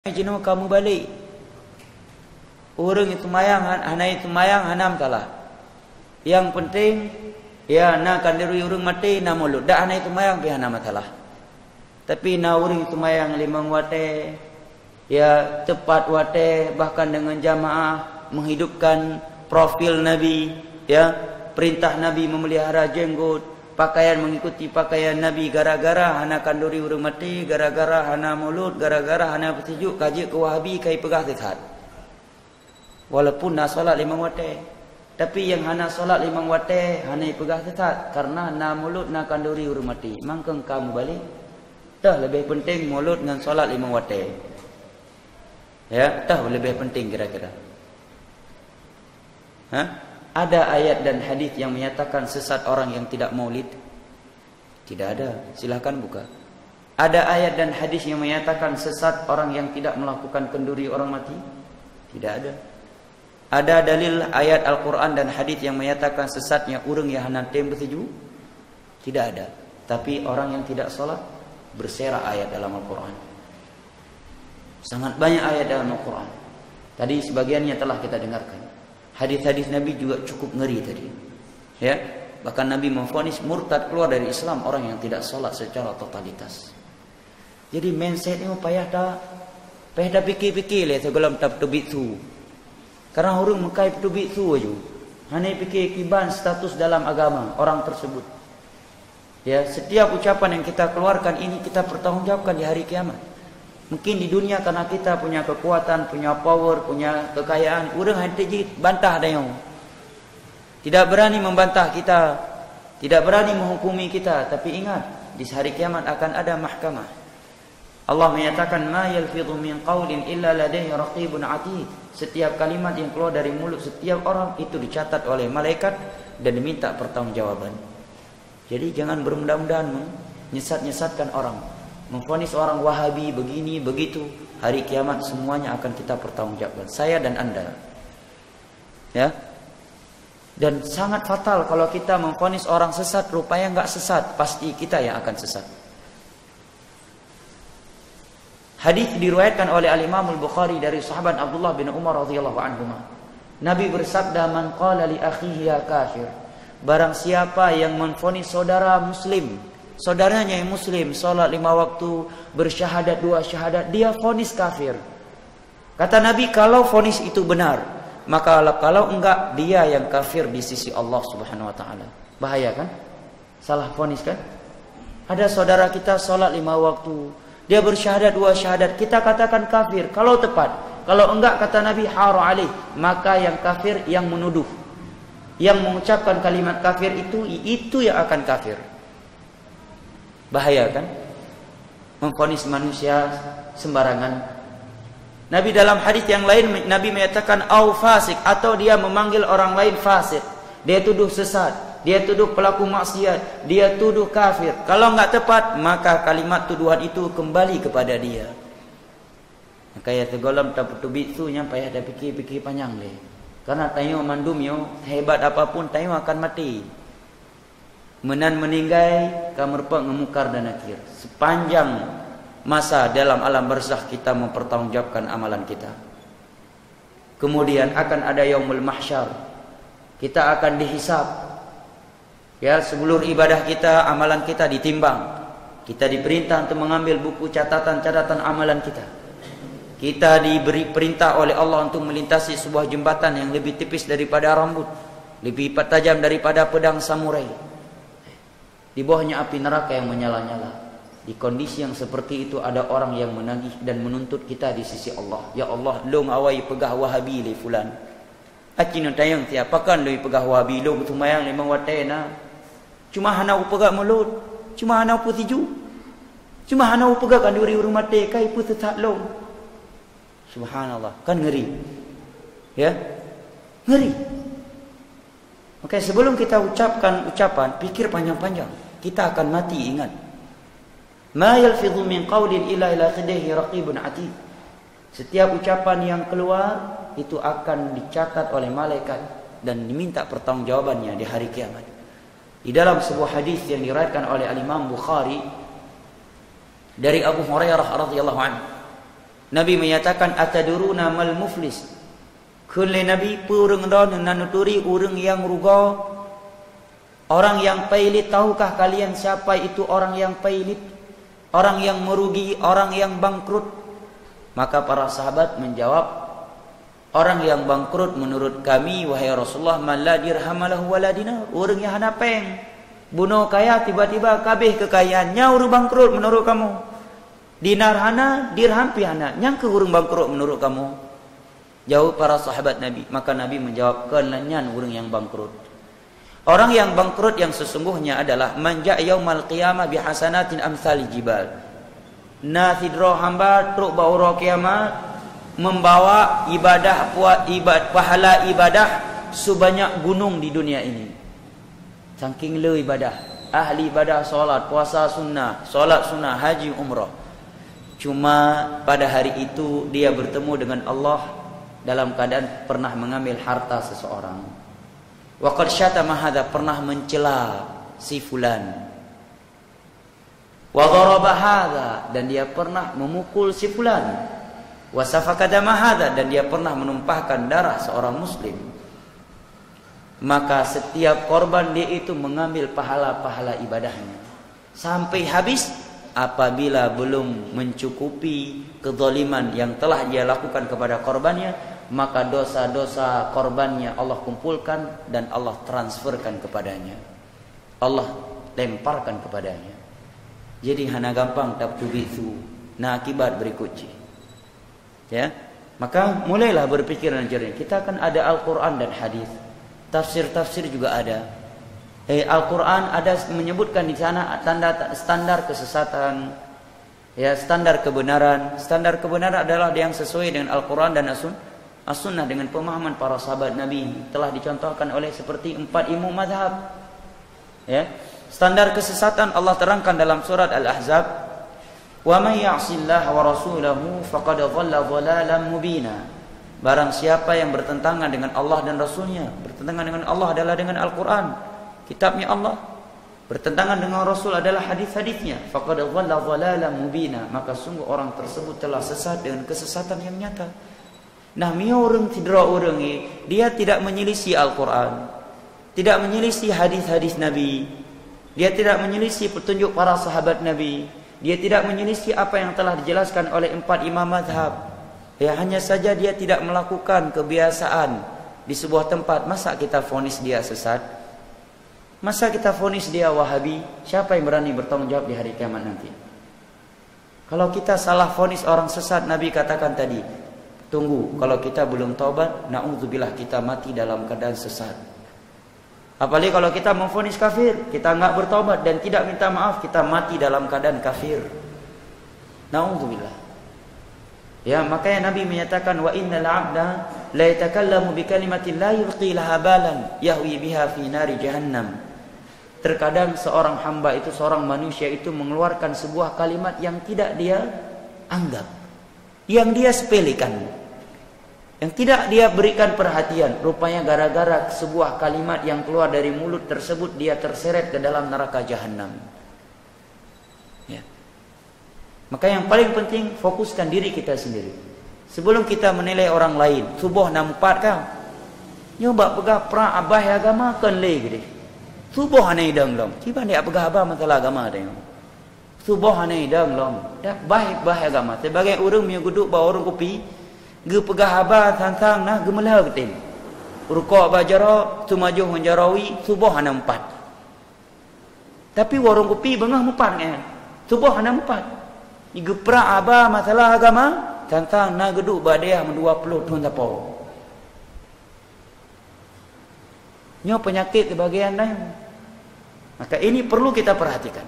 Jenuh kamu balik. Orang itu mayang, hanai itu mayang, hanam talah. Yang penting, ya na kandiri orang mati, na mulut. Dah hanai itu mayang, biar hanam talah. Tapi na orang itu mayang limang wate, ya tepat wate, bahkan dengan jamaah menghidupkan profil Nabi, ya perintah Nabi memelihara jenggot. Pakaian mengikuti pakaian Nabi, gara-gara hana kanduri urang mati, gara-gara hana mulut, gara-gara hana bersejuk kaji ke Wahabi kai pegah tethat. Walaupun nak solat limang waktu, tapi yang hana solat limang waktu hana pegah tethat karena hana mulut na kanduri urang mati. Mangkeng kamu balik. Dah lebih penting mulut dengan solat limang waktu. Ya, dah lebih penting kira-kira. Hah? Ada ayat dan hadis yang menyatakan sesat orang yang tidak maulid? Tidak ada. Silahkan buka. Ada ayat dan hadis yang menyatakan sesat orang yang tidak melakukan kenduri orang mati? Tidak ada. Ada dalil ayat Al-Quran dan hadis yang menyatakan sesatnya urang yang hantem berseju? Tidak ada. Tapi orang yang tidak solat bersera ayat dalam Al-Quran. Sangat banyak ayat dalam Al-Quran. Tadi sebagiannya telah kita dengarkan. Hadis-hadis Nabi juga cukup ngeri tadi. Ya, bahkan Nabi memvonis murtad keluar dari Islam orang yang tidak sholat secara totalitas. Jadi mindset ini payah dah fikir-fikir le sebelum tak tubit tu. Karena orang mekai tubit tu aja. Hanya fikir kiban status dalam agama orang tersebut. Ya, setiap ucapan yang kita keluarkan ini kita pertanggungjawabkan di hari kiamat. Mungkin di dunia karena kita punya kekuatan, punya power, punya kekayaan, orang hanya bantah dayung. Tidak berani membantah kita, tidak berani menghukumi kita. Tapi ingat, di hari kiamat akan ada mahkamah. Allah menyatakan, "Ma yalfidhu min qawlin illa ladayhi raqibun atid." Setiap kalimat yang keluar dari mulut setiap orang itu dicatat oleh malaikat dan diminta pertanggungjawaban. Jadi jangan bermudah-mudahan menyesat-nyesatkan orang. Memvonis orang Wahabi begini begitu, hari kiamat semuanya akan kita pertanggungjawabkan, saya dan Anda. Ya. Dan sangat fatal kalau kita memvonis orang sesat, rupanya enggak sesat, pasti kita yang akan sesat. Hadis diriwayatkan oleh Al-Imam Al-Bukhari dari sahabat Abdullah bin Umar radhiyallahu anhu. Nabi bersabda, "Man qala li akhihi ya kafir." Barang siapa yang memvonis saudara muslim, saudaranya yang muslim, solat 5 waktu, bersyahadat 2 syahadat, dia vonis kafir. Kata Nabi, kalau vonis itu benar, maka kalau enggak, dia yang kafir di sisi Allah Subhanahu Wa Taala. Bahaya kan? Salah vonis kan? Ada saudara kita solat 5 waktu, dia bersyahadat 2 syahadat, kita katakan kafir. Kalau tepat, kalau enggak, kata Nabi, haru alaih, maka yang kafir yang menuduh, yang mengucapkan kalimat kafir itu yang akan kafir. Bahaya kan? Memvonis manusia sembarangan. Nabi dalam hadis yang lain, Nabi menyatakan au fasik, atau dia memanggil orang lain fasik. Dia tuduh sesat, dia tuduh pelaku maksiat, dia tuduh kafir. Kalau enggak tepat, maka kalimat tuduhan itu kembali kepada dia. Maka ya tegolam tak petubit tu yang payah dah fikir-fikir panjang le. Karena tayo mandum yo hebat apapun tayo akan mati. Menan meninggai kamerpa ngemukar dan nakir. Sepanjang masa dalam alam barzakh kita mempertanggungjawabkan amalan kita. Kemudian akan ada yaumul mahsyar. Kita akan dihisab. Ya, seluruh ibadah kita, amalan kita ditimbang. Kita diperintah untuk mengambil buku catatan-catatan amalan kita. Kita diberi perintah oleh Allah untuk melintasi sebuah jembatan yang lebih tipis daripada rambut, lebih tajam daripada pedang samurai. Di bawahnya api neraka yang menyala-nyala. Di kondisi yang seperti itu ada orang yang menagih dan menuntut kita di sisi Allah. Ya Allah, long awai pegah Wahabi le fulan. Acina tayang siapakan lui pegah Wahabi long tumayang limang watena. Cuma hana upegah mulut, cuma hana uputiju. Cuma hana upegah kanduri urung mate kai putet long. Subhanallah, kan ngeri. Ya? Ngeri. Oke, sebelum kita ucapkan ucapan, pikir panjang-panjang. Kita akan mati, ingat. Ma yalfidhu min qawlin illa ladayhi raqibun atid. Setiap ucapan yang keluar itu akan dicatat oleh malaikat dan diminta pertanggungjawabannya di hari kiamat. Di dalam sebuah hadis yang diriwayatkan oleh Al-Imam Bukhari dari Abu Hurairah radhiyallahu anhu, Nabi menyatakan ataduruna mal muflis. Kulli nabi purung don nanuturi urang yang ruga, orang yang pailit. Tahukah kalian siapa itu orang yang pailit? Orang yang merugi, orang yang bangkrut. Maka para sahabat menjawab, orang yang bangkrut menurut kami wahai Rasulullah man la dirhamalahu wala dinar, urang yang hana peng. Bunuh kaya tiba-tiba kabeh kekayaannya urang bangkrut menurut kamu. Dinar hana, dirham pi hana, nyang ke urang bangkrut menurut kamu? Jauh para sahabat Nabi. Maka Nabi menjawab, kelanyan orang yang bangkrut. Orang yang bangkrut yang sesungguhnya adalah manja yaumal qiyamah bihasanatin amsali jibal. Nathidro hamba truk bauro kiamat membawa pahala ibadah sebanyak gunung di dunia ini. Saking le ibadah, ahli ibadah solat, puasa sunnah, solat sunnah, haji, umrah. Cuma pada hari itu dia bertemu dengan Allah dalam keadaan pernah mengambil harta seseorang. Wa qad syatama hadza, pernah mencela si fulan. Wa daraba hadza, dan dia pernah memukul si fulan. Wa safaka dama hadza, dan dia pernah menumpahkan darah seorang muslim. Maka setiap korban dia itu mengambil pahala-pahala ibadahnya sampai habis. Apabila belum mencukupi kezaliman yang telah dia lakukan kepada korbannya, maka dosa-dosa korbannya Allah kumpulkan dan Allah transferkan kepadanya, Allah lemparkan kepadanya. Jadi hana gampang tabtubitu, nah akibat berikutnya. Ya, maka mulailah berpikir dan jernih. Kita kan ada Al-Quran dan hadis, tafsir-tafsir juga ada. Al-Quran ada menyebutkan di sana standar kesesatan, ya, standar kebenaran. Standar kebenaran adalah yang sesuai dengan Al-Quran dan As-Sunnah dengan pemahaman para sahabat Nabi. Telah dicontohkan oleh seperti 4 imam mazhab. Ya, standar kesesatan Allah terangkan dalam surat Al-Ahzab, "Wa may ya'sillaha wa rasulahu faqad dhalla dhalalan mubina." Barang siapa yang bertentangan dengan Allah dan Rasulnya, bertentangan dengan Allah adalah dengan Al-Quran, kitabnya Allah, bertentangan dengan Rasul adalah hadis-hadisnya, faqad dhalla dhalalan mubina, maka sungguh orang tersebut telah sesat dengan kesesatan yang nyata. Nah, orang tidra orang ini, dia tidak menyelisih Al-Quran, tidak menyelisih hadis-hadis Nabi, dia tidak menyelisih petunjuk para sahabat Nabi, dia tidak menyelisih apa yang telah dijelaskan oleh 4 imam mazhab. Ya, hanya saja dia tidak melakukan kebiasaan di sebuah tempat. Masa kita vonis dia sesat? Masa kita vonis dia Wahabi? Siapa yang berani bertanggung jawab di hari kiamat nanti? Kalau kita salah vonis orang sesat, Nabi katakan tadi, tunggu, kalau kita belum taubat, na'udzubillah, kita mati dalam keadaan sesat. Apalagi kalau kita memvonis kafir, kita enggak bertaubat dan tidak minta maaf, kita mati dalam keadaan kafir. Na'udzubillah. Ya, makanya Nabi menyatakan, wa innal 'abda la yatakallamu bi kalimatin la yulqi laha balan yahwi biha fi nari jahannam. Terkadang seorang hamba itu, seorang manusia itu mengeluarkan sebuah kalimat yang tidak dia anggap, yang dia sepelekan, yang tidak dia berikan perhatian. Rupanya gara-gara sebuah kalimat yang keluar dari mulut tersebut, dia terseret ke dalam neraka jahanam. Ya. Maka yang paling penting, fokuskan diri kita sendiri. Sebelum kita menilai orang lain, subuh nampak kau, nyoba pegah pra abah agama kan lagi deh. Subuh aneh dang lom. Tiba dia pegah abah masalah agama deh. Subuh aneh dang lom. Dah baik agama. Sebagai orang yang duduk bawa orang kopi, ge pegah abah tantang nah gemelah betul. Rukuk bajara, tumajuh menjarawi, subuh ana 4. Tapi warung kopi bengah 4 kan. Subuh ana 4. Igu pra abah masalah agama, tantang nah geduk badia 20 tahun tapau. Nyo penyakit di bagian lain. Maka ini perlu kita perhatikan.